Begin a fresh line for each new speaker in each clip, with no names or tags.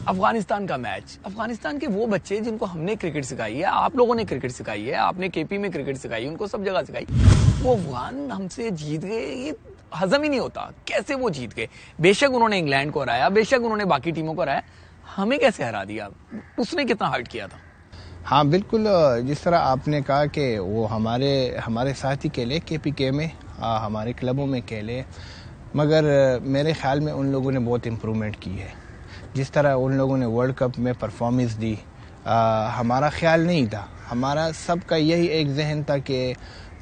افغانستان کا میچ، افغانستان کے وہ بچے جن کو ہم نے کرکٹ سکھائی ہے، آپ لوگوں نے کرکٹ سکھائی ہے، آپ نے کے پی میں کرکٹ سکھائی، ان کو سب جگہ سکھائی، وہ افغان ہم سے جیت گئے، یہ ہضم ہی نہیں ہوتا کیسے وہ جیت گئے۔ بے شک انہوں نے انگلینڈ کو ہرایا، بے شک انہوں نے باقی ٹیموں کو ہرایا، ہمیں کیسے ہرا دیا؟ اس نے کتنا ہرٹ کیا تھا؟
ہاں بالکل، جس طرح آپ نے کہا کہ وہ ہمارے ساتھ ہی کھیلے کے پی کے میں، ہمارے کلبوں میں کھیلے، مگر میرے خیال میں ان لوگوں نے بہت امپرومنٹ کی ہے۔ جس طرح ان لوگوں نے ورلڈ کپ میں پرفارمنس دی، ہمارا خیال نہیں تھا، ہمارا سب کا یہی ایک ذہن تھا کہ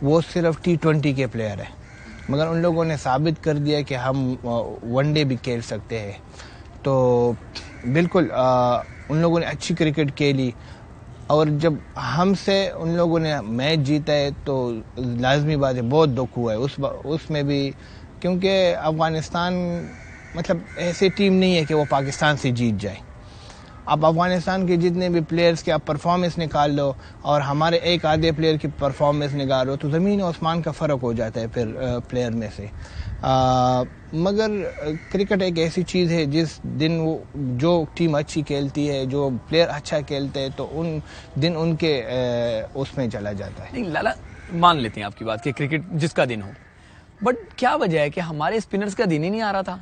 وہ صرف T20 کے پلیئر ہیں، مگر ان لوگوں نے ثابت کر دیا کہ ہم ون ڈے بھی کھیل سکتے ہیں۔ تو بالکل ان لوگوں نے اچھی کرکٹ کھیلی، اور جب ہم سے ان لوگوں نے میچ جیتا ہے تو لازمی بات ہے بہت دکھ ہوا ہے اس میں بھی، کیونکہ افغانستان مطلب ایسی ٹیم نہیں ہے کہ وہ پاکستان سے جیت جائے۔ اب افغانستان کے جتنے بھی پلیئرز کے آپ پرفارمنس نکال لو اور ہمارے ایک آدھے پلیئر کی پرفارمنس نکالو تو زمین و آسمان کا فرق ہو جاتا ہے پھر پلیئر میں سے۔ مگر کرکٹ ایک ایسی چیز ہے جس دن وہ جو ٹیم اچھی کھیلتی ہے، جو پلیئر اچھا کھیلتے ہیں، تو ان دن ان کے اس میں چلا جاتا ہے۔
نہیں لالا، مان لیتے ہیں آپ کی بات کہ کرکٹ جس کا دن ہو، بٹ کیا وجہ ہے کہ ہمارے اسپنرز کا دن ہی نہیں آ رہا تھا؟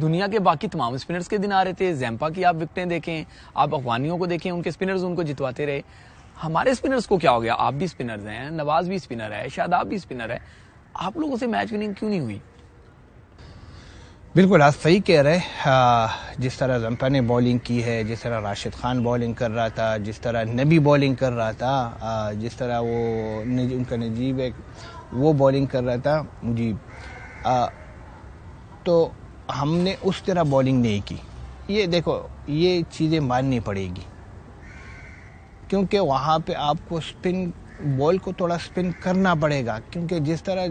دنیا کے باقی تمام اسپنرز کے دن آ رہے تھے، زیمپا کی آپ وکٹیں دیکھیں، آپ افغانیوں کو دیکھیں، ان کے اسپنرز ان کو جتواتے رہے، ہمارے اسپنرز کو کیا ہو گیا؟ آپ بھی اسپنرز ہیں، نواز بھی اسپنر ہے، شاداب بھی اسپنر ہے، آپ لوگوں سے میچ وننگ کیوں نہیں ہوئی؟
بالکل آپ صحیح کہہ رہے، جس طرح زمپا نے بولنگ کی ہے، جس طرح راشد خان بولنگ کر رہا تھا، جس طرح نبی بولنگ کر رہا تھا، جس طرح وہ ان کا نجیب ہے وہ بولنگ کر رہا تھا مجیب، تو ہم نے اس طرح بولنگ نہیں کی۔ یہ دیکھو یہ چیزیں ماننی پڑے گی، کیونکہ وہاں پہ آپ کو سپن بال کو تھوڑا سپن کرنا پڑے گا، کیونکہ جس طرح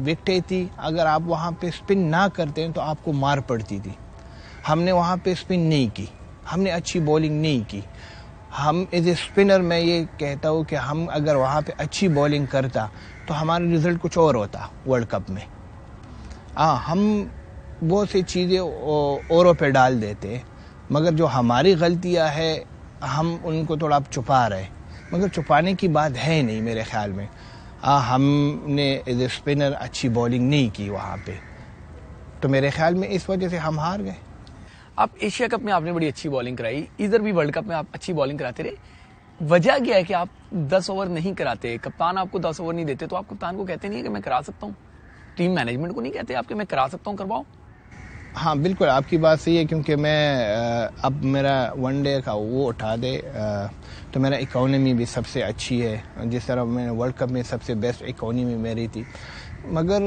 وکٹیں تھی اگر آپ وہاں پہ سپن نہ کرتے تو آپ کو مار پڑتی تھی۔ ہم نے وہاں پہ سپن نہیں کی، ہم نے اچھی بولنگ نہیں کی۔ ہم ایز اے سپنر میں یہ کہتا ہوں کہ ہم اگر وہاں پہ اچھی بولنگ کرتا تو ہمارا رزلٹ کچھ اور ہوتا ورلڈ کپ میں۔ ہم بہت سی چیزیں اوروں پہ ڈال دیتے، مگر جو ہماری غلطیاں ہے ہم ان کو تھوڑا چھپا رہے، مگر چھپانے کی بات ہے نہیں میرے خیال میں۔ ہم نے ایز اے اسپنر اچھی بولنگ نہیں کی وہاں پہ، تو میرے خیال میں اس وجہ سے ہم ہار گئے۔
آپ ایشیا کپ میں آپ نے بڑی اچھی بولنگ کرائی، ادھر بھی ورلڈ کپ میں آپ اچھی بولنگ کراتے رہے، وجہ کیا ہے کہ آپ 10 اوور نہیں کراتے؟ کپتان آپ کو 10 اوور نہیں دیتے تو آپ کپتان کو کہتے نہیں ہے کہ میں کرا سکتا ہوں؟ ٹیم مینجمنٹ کو نہیں کہتے آپ کہ میں کرا سکتا ہوں، کرواؤ؟
ہاں بالکل آپ کی بات صحیح ہے، کیونکہ میں اب میرا ون ڈے کا وہ اٹھا دے تو میرا اکانومی بھی سب سے اچھی ہے، جس طرح میں نے ورلڈ کپ میں سب سے بیسٹ اکانومی میری تھی۔ مگر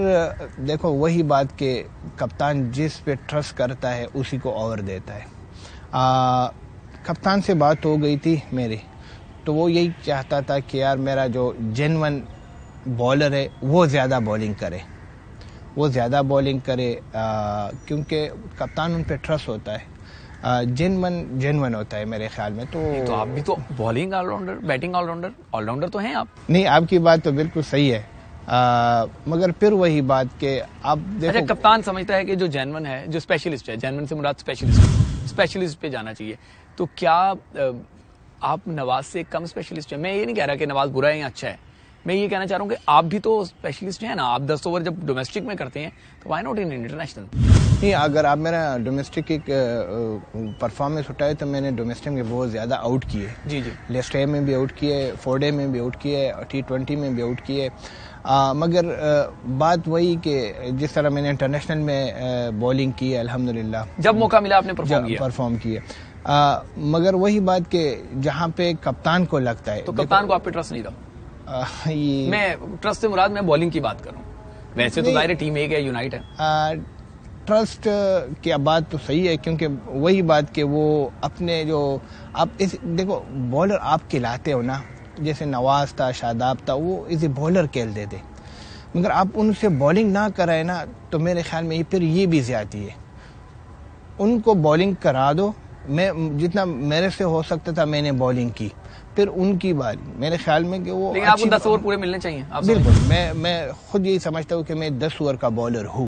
دیکھو وہی بات کہ کپتان جس پہ ٹرسٹ کرتا ہے اسی کو اوور دیتا ہے۔ کپتان سے بات ہو گئی تھی میری، تو وہ یہی چاہتا تھا کہ یار میرا جو جینون بالر ہے وہ زیادہ بولنگ کرے، کیونکہ کپتان ان پہ ٹرسٹ ہوتا ہے، جینون ہوتا ہے میرے خیال میں۔ تو
آپ بھی تو bowling all rounder, batting all rounder تو ہیں آپ۔
نہیں، آپ کی بات تو بالکل صحیح ہے، مگر پھر وہی بات کہ آپ دیکھو
کپتان سمجھتا ہے کہ جو جینون ہے، جو اسپیشلسٹ ہے، جینون سے مراد اسپیشلسٹ پہ جانا چاہیے، تو کیا آپ نواز سے کم اسپیشلسٹ ہیں؟ میں یہ نہیں کہہ رہا کہ نواز برا ہے یا اچھا ہے، میں یہ کہنا چاہ رہا ہوں کہ آپ بھی تو اسپیشلسٹ ہیں نا، آپ 10 اوور جب ڈومیسٹک میں کرتے ہیں تو وائی ناٹ ان انٹرنیشنل؟
نہیں، اگر آپ میرا ڈومیسٹک ایک پرفارمنس اٹھائے تو میں نے ڈومیسٹک میں بہت زیادہ آؤٹ کیے،
جی
لیسٹ ڈے میں بھی آؤٹ کیے، 4 ڈے میں بھی آؤٹ کیے، T20 میں بھی آؤٹ کیے، مگر بات وہی کہ جس طرح میں نے انٹرنیشنل میں بولنگ کی ہے الحمدللہ،
جب موقع ملا آپ نے
پرفارم کیا، مگر وہی بات کہ جہاں پہ کپتان کو لگتا ہے،
تو کپتان کو آپ پہ ٹرسٹ نہیں تھا؟ میں ٹرسٹ سے مراد میں بالنگ کی بات کروں، ویسے تو ظاہر ٹیم ایک ہے، یونائٹ ہے۔
ٹرسٹ کی بات تو صحیح ہے، کیونکہ وہی بات کہ وہ اپنے جو آپ دیکھو بالر آپ کھلاتے ہو نا، جیسے نواز تھا، شاداب تھا، وہ ایز اے بالر کھیلتے تھے، مگر آپ ان سے بالنگ نہ کرائے نا تو میرے خیال میں پھر یہ بھی زیادتی ہے۔ ان کو بالنگ کرا دو، میں جتنا میرے سے ہو سکتا تھا میں نے بالنگ کی، پھر ان کی بات میرے خیال میں کہ وہ
لیکن آپ کو 10 اوور پورے ملنے چاہیے۔
بالکل میں خود یہی سمجھتا ہوں کہ میں 10 اوور کا بالر ہوں۔